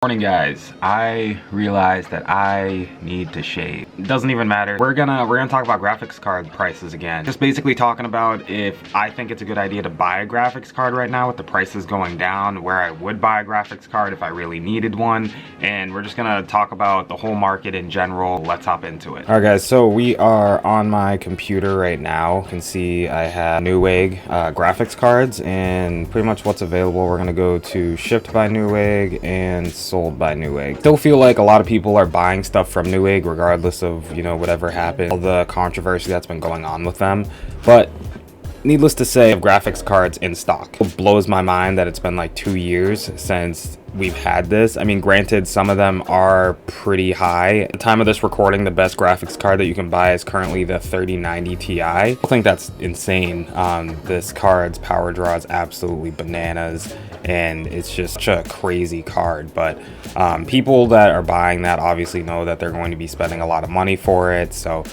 Morning guys, I realized that I need to shave. It doesn't even matter. We're gonna talk about graphics card prices again. Just basically talking about if I think it's a good idea to buy a graphics card right now with the prices going down, where I would buy a graphics card if I really needed one, and we're just gonna talk about the whole market in general. Let's hop into it. Alright guys, so we are on my computer right now. You can see I have Newegg graphics cards, and pretty much what's available. We're gonna go to shipped by Newegg and sold by Newegg. Still feel like a lot of people are buying stuff from Newegg regardless of, you know, whatever happened, all the controversy that's been going on with them. But needless to say, of graphics cards in stock. It blows my mind that it's been like 2 years since we've had this. I mean, granted, some of them are pretty high. At the time of this recording, the best graphics card that you can buy is currently the 3090 Ti. I think that's insane. This card's power draw is absolutely bananas, and it's just such a crazy card. But people that are buying that obviously know that they're going to be spending a lot of money for it, so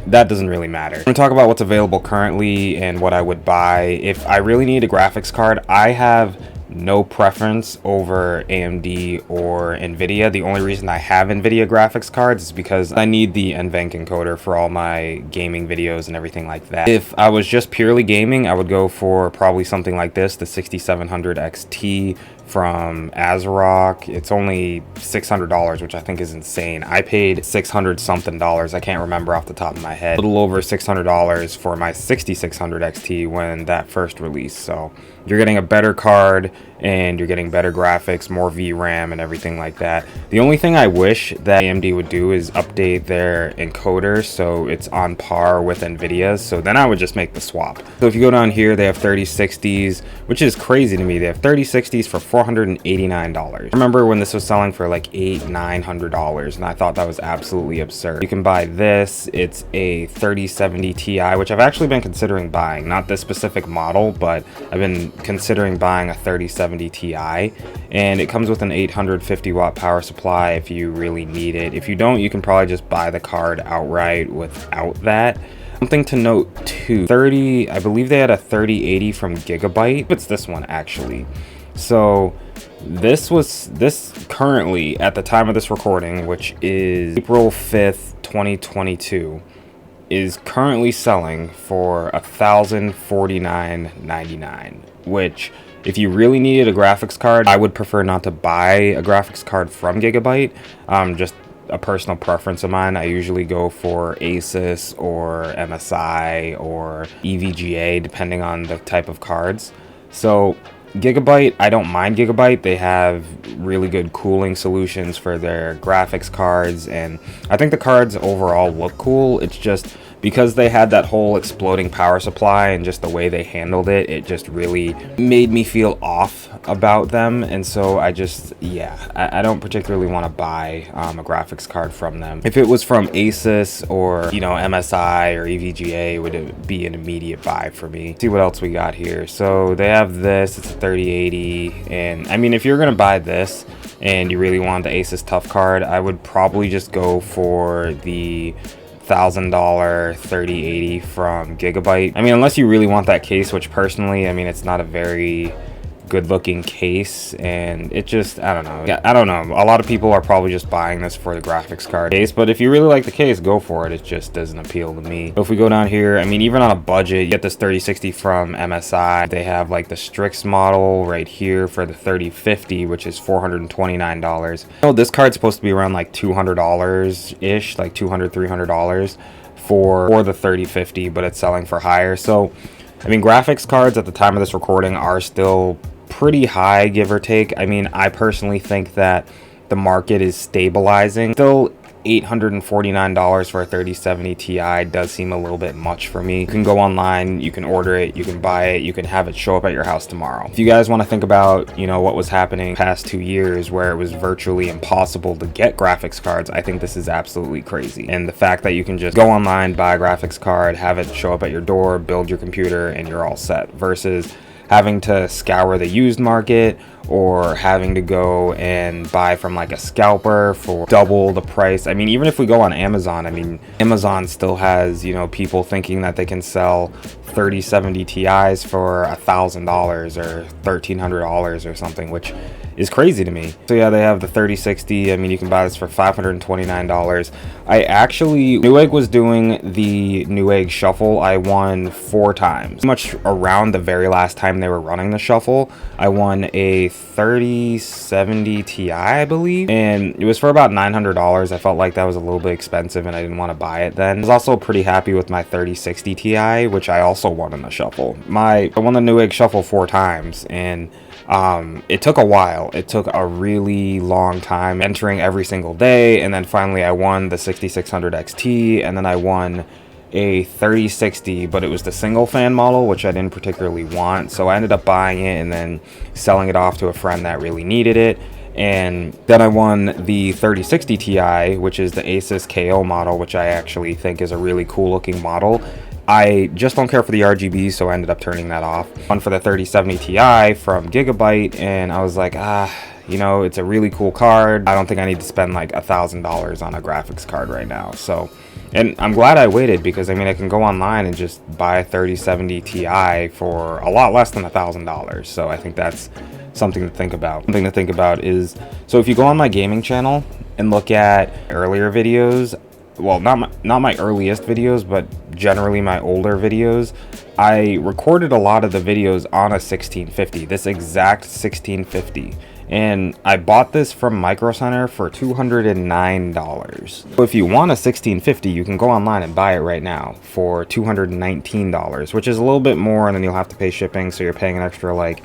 that doesn't really matter. I'm gonna talk about what's available currently and what I would buy. If I really need a graphics card, I have no preference over AMD or Nvidia. The only reason I have Nvidia graphics cards is because I need the NVENC encoder for all my gaming videos and everything like that. If I was just purely gaming, I would go for probably something like this, the 6700 XT from ASRock. It's only $600, which I think is insane. I paid 600 something dollars. I can't remember off the top of my head. A little over $600 for my 6600 XT when that first released. So you're getting a better card and you're getting better graphics, more VRAM and everything like that. The only thing I wish that AMD would do is update their encoder so it's on par with Nvidia's. So then I would just make the swap. So if you go down here, they have 3060s, which is crazy to me. They have 3060s for $489. I remember when this was selling for like $900, and I thought that was absolutely absurd. You can buy this. It's a 3070 Ti, which I've actually been considering buying. Not this specific model, but I've been considering buying a 3070 Ti, and it comes with an 850 watt power supply if you really need it. If you don't, you can probably just buy the card outright without that. Something to note too, I believe they had a 3080 from Gigabyte. It's this one actually. So this currently, at the time of this recording, which is April 5th 2022, is currently selling for $1,049.99, which if you really needed a graphics card, I would prefer not to buy a graphics card from Gigabyte. Just a personal preference of mine. I usually go for Asus or MSI or EVGA depending on the type of cards. So Gigabyte, I don't mind Gigabyte. They have really good cooling solutions for their graphics cards, and I think the cards overall look cool. It's just because they had that whole exploding power supply and just the way they handled it, it just really made me feel off about them. And so I don't particularly want to buy a graphics card from them. If it was from Asus or, you know, MSI or EVGA, it would be an immediate buy for me. See what else we got here. So they have this, it's a 3080, and I mean, if you're gonna buy this and you really want the Asus Tough card, I would probably just go for the $1,000 3080 from Gigabyte. I mean, unless you really want that case, which personally, I mean, it's not a very good looking case, and it just, I don't know. I don't know. A lot of people are probably just buying this for the graphics card case, but if you really like the case, go for it. It just doesn't appeal to me. So if we go down here, I mean, even on a budget, you get this 3060 from MSI. They have like the Strix model right here for the 3050, which is $429. Oh, this card's supposed to be around like $200 ish, like $200, $300 for the 3050, but it's selling for higher. So I mean, graphics cards at the time of this recording are still pretty high, give or take. I mean, I personally think that the market is stabilizing. Still, $849 for a 3070 Ti does seem a little bit much for me. You can go online, you can order it, you can buy it, you can have it show up at your house tomorrow. If you guys want to think about, you know, what was happening past 2 years where it was virtually impossible to get graphics cards, I think this is absolutely crazy. And the fact that you can just go online, buy a graphics card, have it show up at your door, build your computer, and you're all set, versus having to scour the used market or having to go and buy from like a scalper for double the price. I mean, even if we go on Amazon, I mean, Amazon still has, you know, people thinking that they can sell 3070 Ti's for $1,000 or $1,300 or something, which is crazy to me. So yeah, they have the 3060. I mean, you can buy this for $529. I actually, Newegg was doing the Newegg Shuffle. I won 4 times. Pretty much around the very last time they were running the Shuffle, I won a 3070 Ti, I believe, and it was for about $900. I felt like that was a little bit expensive and I didn't want to buy it then. I was also pretty happy with my 3060 Ti, which I also won in the Shuffle. I won the Newegg Shuffle 4 times, and it took a while. It took a really long time entering every single day, and then finally I won the 6600 XT, and then I won a 3060, but it was the single fan model, which I didn't particularly want, so I ended up buying it and then selling it off to a friend that really needed it. And then I won the 3060 Ti, which is the Asus KO model, which I actually think is a really cool looking model. I just don't care for the RGB, so I ended up turning that off. One for the 3070 Ti from Gigabyte, and I was like, you know, it's a really cool card. I don't think I need to spend like $1,000 on a graphics card right now. So, and I'm glad I waited, because I mean, I can go online and just buy a 3070 Ti for a lot less than $1,000. So I think that's something to think about. Something to think about is, so if you go on my gaming channel and look at earlier videos, well, not my earliest videos, but generally my older videos, I recorded a lot of the videos on a 1650, this exact 1650. And I bought this from Micro Center for $209. So if you want a 1650, you can go online and buy it right now for $219, which is a little bit more, and then you'll have to pay shipping, so you're paying an extra like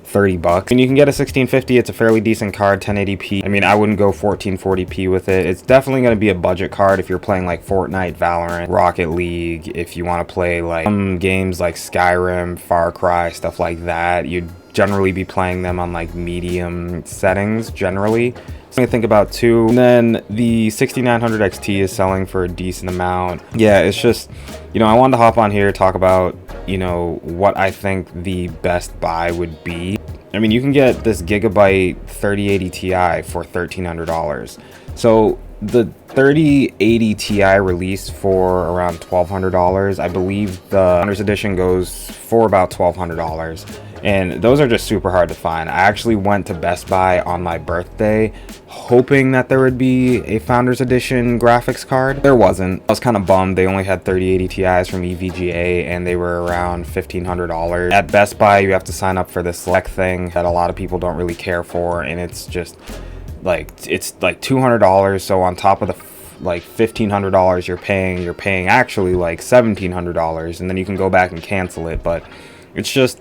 $30. And you can get a 1650. It's a fairly decent card, 1080p. I mean, I wouldn't go 1440p with it. It's definitely going to be a budget card if you're playing like Fortnite, Valorant, Rocket League. If you want to play like some games like Skyrim, Far Cry, stuff like that, you'd generally be playing them on like medium settings generally. Something to think about too. And then the 6900 XT is selling for a decent amount. Yeah, it's just, you know, I wanted to hop on here, talk about, you know, what I think the best buy would be. I mean, you can get this Gigabyte 3080 Ti for $1,300. So the 3080 Ti released for around $1,200. I believe the Founders Edition goes for about $1,200. And those are just super hard to find. I actually went to Best Buy on my birthday hoping that there would be a Founders Edition graphics card. There wasn't. I was kind of bummed. They only had 3080 Ti's from EVGA, and they were around $1,500. At Best Buy, you have to sign up for this select thing that a lot of people don't really care for, and it's just like, it's like $200. So on top of the like $1,500 you're paying actually like $1,700, and then you can go back and cancel it. But it's just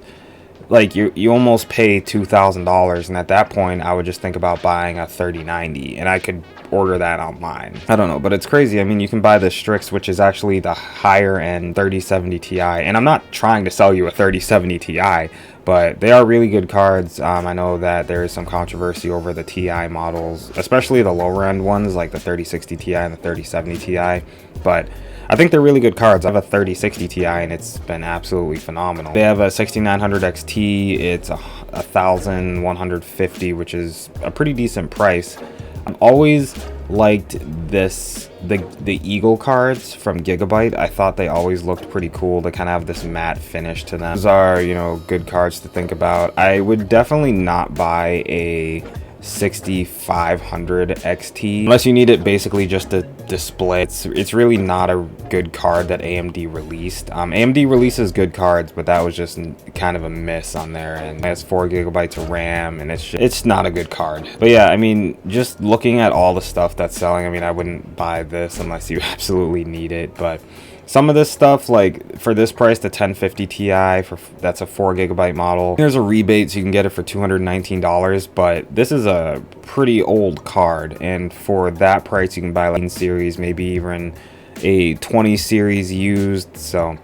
like you almost pay $2,000, and at that point I would just think about buying a 3090, and I could order that online. I don't know, but it's crazy. I mean, you can buy the Strix, which is actually the higher end 3070 Ti, and I'm not trying to sell you a 3070 Ti, but they are really good cards. I know that there is some controversy over the Ti models, especially the lower end ones like the 3060 Ti and the 3070 Ti, but I think they're really good cards. I have a 3060 Ti and it's been absolutely phenomenal. They have a 6900 XT. It's $1,150, which is a pretty decent price. I've always liked the Eagle cards from Gigabyte. I thought they always looked pretty cool. They kind of have this matte finish to them. Those are, you know, good cards to think about. I would definitely not buy a 6500 XT unless you need it basically just to display. It's really not a good card that AMD released. AMD releases good cards, but that was just kind of a miss on there, and it has 4 gigabytes of RAM, and it's not a good card. But yeah, I mean, just looking at all the stuff that's selling, I mean, I wouldn't buy this unless you absolutely need it. But some of this stuff, like for this price, the 1050 Ti, that's a 4 gigabyte model. There's a rebate, so you can get it for $219, but this is a pretty old card, and for that price, you can buy like a series, maybe even a 20 series used. So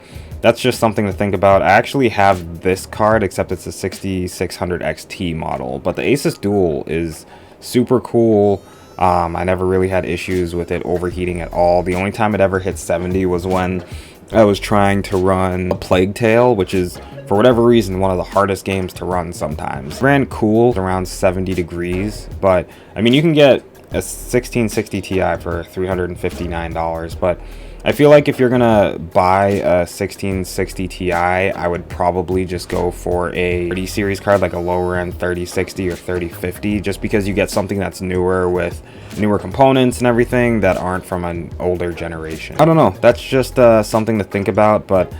that's just something to think about. I actually have this card, except it's a 6600 XT model, but the Asus Dual is super cool. I never really had issues with it overheating at all. The only time it ever hit 70 was when I was trying to run A Plague Tale, which is, for whatever reason, one of the hardest games to run sometimes. It ran cool around 70 degrees, but I mean, you can get a 1660 Ti for $359, but I feel like if you're gonna buy a 1660 Ti, I would probably just go for a 30 series card, like a lower end 3060 or 3050, just because you get something that's newer with newer components and everything that aren't from an older generation. I don't know, that's just something to think about, but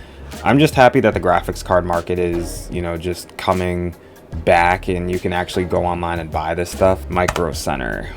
I'm just happy that the graphics card market is, you know, just coming back and you can actually go online and buy this stuff. Micro Center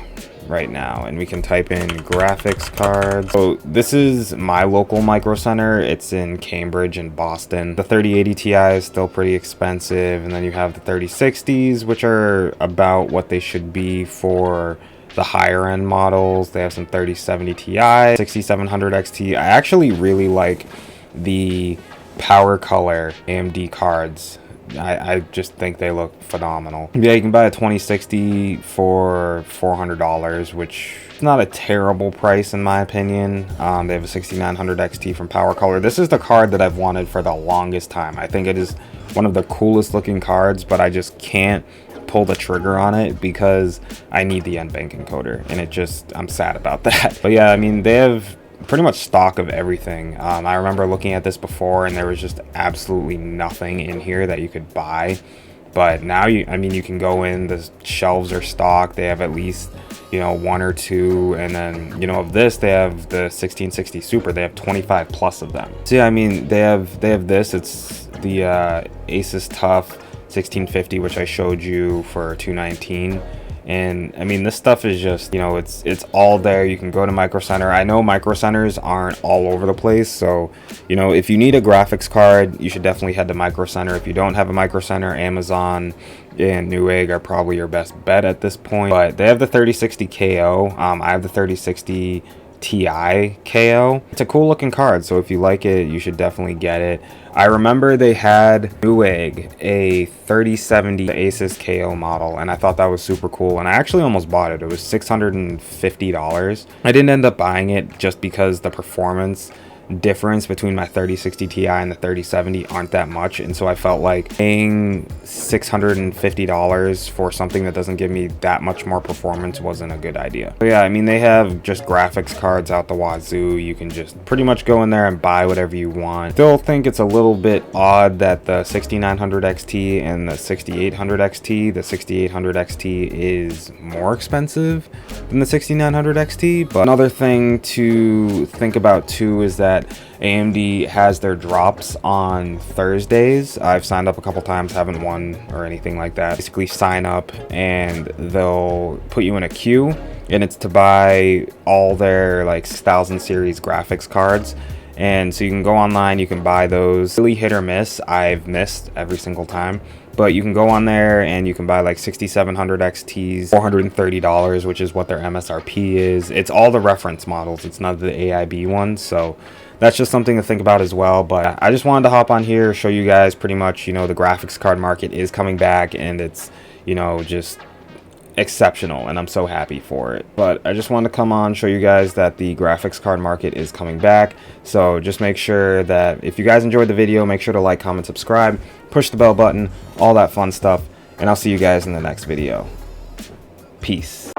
right now, and we can type in graphics cards. So this is my local Micro Center. It's in Cambridge and Boston. The 3080 Ti is still pretty expensive, and then you have the 3060s, which are about what they should be for the higher end models. They have some 3070 Ti, 6700 XT. I actually really like the Power Color AMD cards. I just think they look phenomenal. Yeah, you can buy a 2060 for $400, which is not a terrible price in my opinion. They have a 6900 XT from Power Color. This is the card that I've wanted for the longest time. I think it is one of the coolest looking cards, but I just can't pull the trigger on it because I need the NVENC encoder, and I'm sad about that. But yeah, I mean, they have pretty much stock of everything. I remember looking at this before and there was just absolutely nothing in here that you could buy, but now you can go in, the shelves are stocked. They have at least, you know, one or two, and then, you know, of this they have the 1660 Super. They have 25 plus of them. So yeah, I mean, they have this. It's the Asus TUF 1650, which I showed you for $219. And I mean, this stuff is just, you know, it's all there. You can go to Micro Center. I know Micro Centers aren't all over the place, so, you know, if you need a graphics card, you should definitely head to Micro Center. If you don't have a Micro Center, Amazon and Newegg are probably your best bet at this point. But they have the 3060 KO. I have the 3060 Ti KO. It's a cool looking card, so if you like it, you should definitely get it. I remember they had Newegg a 3070 Asus KO model, and I thought that was super cool, and I actually almost bought it. It was $650. I didn't end up buying it just because the performance difference between my 3060 Ti and the 3070 aren't that much, and so I felt like paying $650 for something that doesn't give me that much more performance wasn't a good idea. But yeah, I mean, they have just graphics cards out the wazoo. You can just pretty much go in there and buy whatever you want. Still think it's a little bit odd that the 6900 XT and the 6800 XT, the 6800 XT is more expensive than the 6900 XT. But another thing to think about too is that AMD has their drops on Thursdays. I've signed up a couple times, haven't won or anything like that. Basically sign up and they'll put you in a queue, and it's to buy all their like 1000 series graphics cards. And so you can go online, you can buy those. Really hit or miss. I've missed every single time. But you can go on there and you can buy like 6700 XTs, $430, which is what their MSRP is. It's all the reference models. It's not the AIB ones. So that's just something to think about as well. But I just wanted to hop on here, show you guys pretty much, you know, the graphics card market is coming back, and it's, you know, just exceptional, and I'm so happy for it. But I just wanted to come on, show you guys that the graphics card market is coming back. So just make sure that if you guys enjoyed the video, make sure to like, comment, subscribe, push the bell button, all that fun stuff, and I'll see you guys in the next video. Peace.